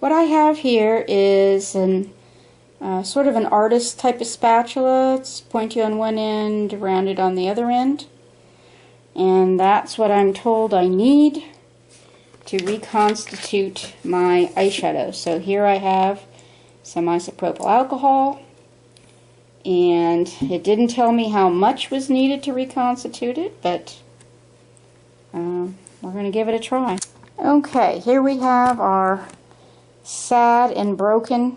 what I have here is an sort of an artist type of spatula. It's pointy on one end, rounded on the other end. And that's what I'm told I need to reconstitute my eyeshadow. So here I have some isopropyl alcohol, and it didn't tell me how much was needed to reconstitute it, but we're going to give it a try. Okay, here we have our sad and broken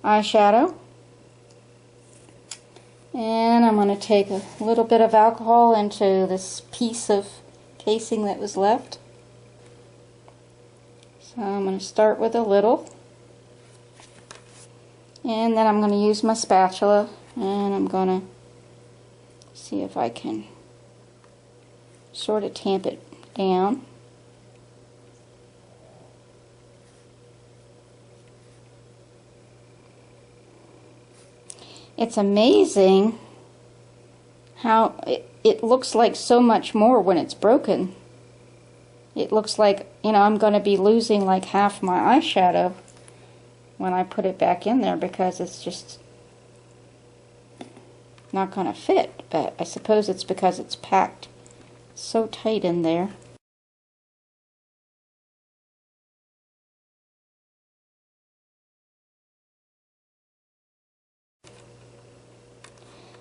eyeshadow. And I'm going to take a little bit of alcohol into this piece of casing that was left. So I'm going to start with a little. And then I'm going to use my spatula and I'm going to see if I can sort of tamp it down. It's amazing how it looks like so much more when it's broken. It looks like, you know, I'm going to be losing like half my eyeshadow when I put it back in there because it's just not going to fit. But I suppose it's because it's packed so tight in there.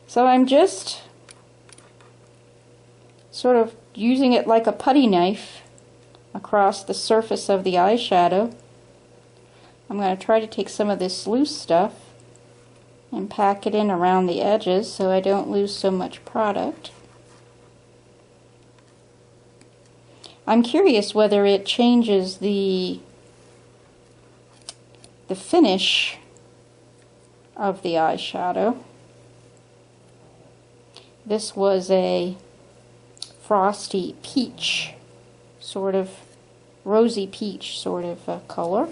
So I'm just sort of using it like a putty knife across the surface of the eyeshadow. I'm going to try to take some of this loose stuff and pack it in around the edges so I don't lose so much product. I'm curious whether it changes the finish of the eyeshadow. This was a frosty peach, sort of rosy peach sort of color.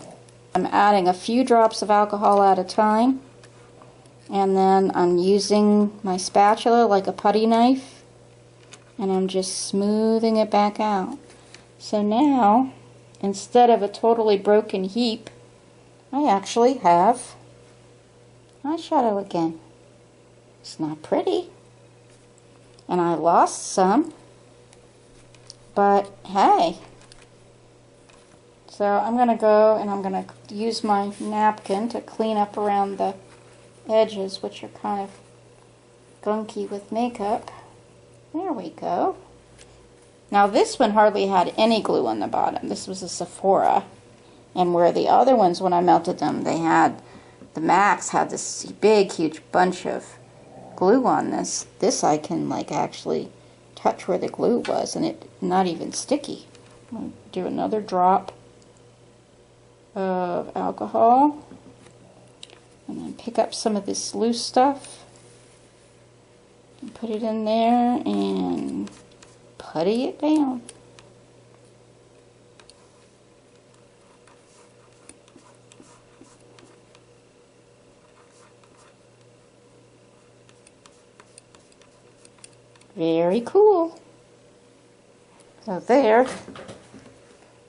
I'm adding a few drops of alcohol at a time, and then I'm using my spatula like a putty knife, and I'm just smoothing it back out. So now, instead of a totally broken heap, I actually have eyeshadow again. It's not pretty. And I lost some, but hey. So I'm going to go and I'm going to use my napkin to clean up around the edges, which are kind of gunky with makeup. There we go. Now this one hardly had any glue on the bottom. This was a Sephora. And where the other ones, when I melted them, they had, the Max had this big, huge bunch of glue on this. This I can like actually touch where the glue was and it's not even sticky. I'm going to do another drop of alcohol and then pick up some of this loose stuff and put it in there and putty it down. Very cool. So there, let's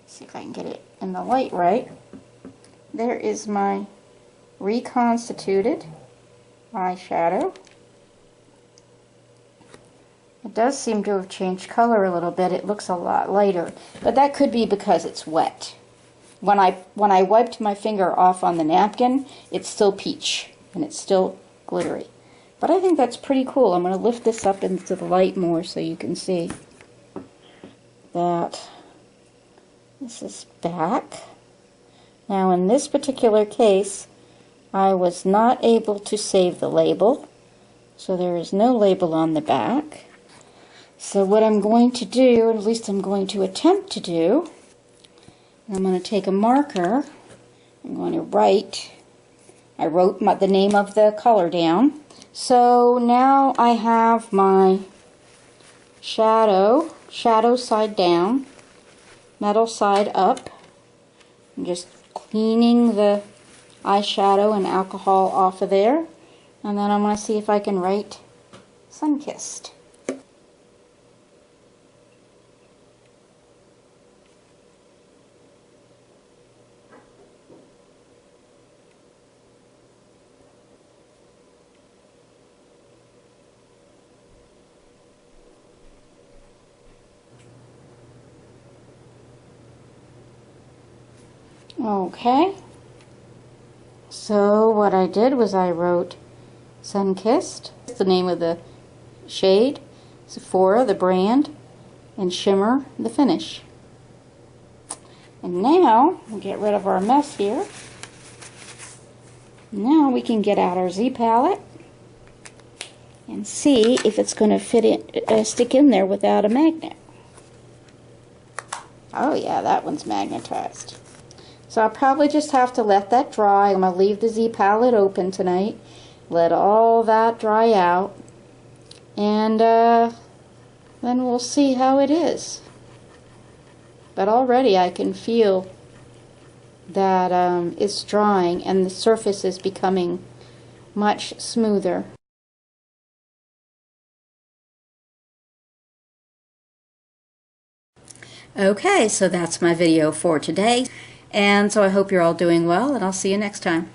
see if I can get it in the light right. There is my reconstituted eyeshadow. It does seem to have changed color a little bit. It looks a lot lighter, but that could be because it's wet. When I wiped my finger off on the napkin, it's still peach and it's still glittery. But I think that's pretty cool. I'm going to lift this up into the light more so you can see that this is back. Now in this particular case, I was not able to save the label, so there is no label on the back. So what I'm going to do, at least I'm going to attempt to do, I'm going to take a marker, I'm going to write, I wrote the name of the color down. So now I have my shadow side down, metal side up. I'm just cleaning the eyeshadow and alcohol off of there. And then I'm going to see if I can write Sunkissed. Okay. So what I did was I wrote Sun-Kissed, the name of the shade, Sephora, the brand, and Shimmer, the finish. And now, we'll get rid of our mess here. Now we can get out our Z palette and see if it's going to fit in, stick in there without a magnet. Oh yeah, that one's magnetized. So I'll probably just have to let that dry. I'm going to leave the Z palette open tonight. Let all that dry out. And then we'll see how it is. But already I can feel that it's drying and the surface is becoming much smoother. Okay, so that's my video for today. And so I hope you're all doing well, and I'll see you next time.